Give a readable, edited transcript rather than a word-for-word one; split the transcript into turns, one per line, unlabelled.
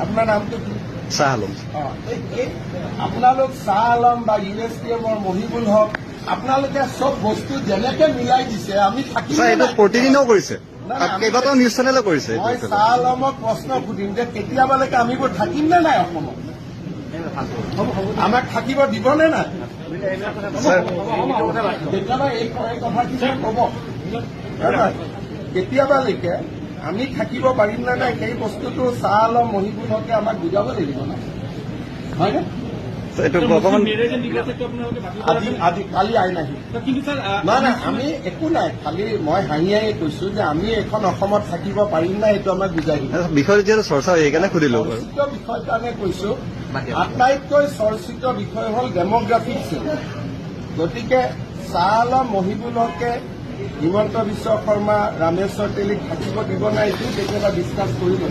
আপোনাৰ নামটো কি?
শ্বাহ আলম।
আপোনালোক শ্বাহ আলম বা USPMৰ মহিবুল হক, আপোনালোকে চব বস্তু যেনেকে মিলাই দিছে আমি থাকিম।
এইটো প্ৰতিদিনেও কৰিছে, কেইবাটাও নিউজ চেনেলে কৰিছে।
মই শ্বাহ আলমক প্ৰশ্ন সুধিম যে কেতিয়াবালৈকে আমি থাকিম নে নাই অসমত? আমাক থাকিব দিবনে নাই? কেতিয়াবা এই কথাখিনি কব। কেতিয়াবালৈকে আমি থাকিব পাৰিম নে নাই সেই বস্তুটো শ্বাহ আলম মহিবুল হকে আমাক বুজাব লাগিব না, হয়নে? কালি আইন আহিল। নাই নাই, আমি একো নাই, খালি মই হাঁহিয়াই কৈছো যে আমি এখন অসমত থাকিব পাৰিম নাই এইটো আমাক বুজাই দিব।
বিষয় যিহেতু চৰ্চা হয় সেইকাৰণে সুধিলো।
চৰ্চিত বিষয় কাৰণে কৈছো, আটাইতকৈ চৰ্চিত বিষয় হ'ল ডেমগ্ৰাফিক চেঞ্জ। গতিকে শ্বাহ আলম মহিবুল হকে হিমন্ত বিশ্ব শৰ্মা, ৰামেশ্বৰ তেলীক থাকিব দিব নাই এইটো কেতিয়াবা ডিছকাছ কৰিব।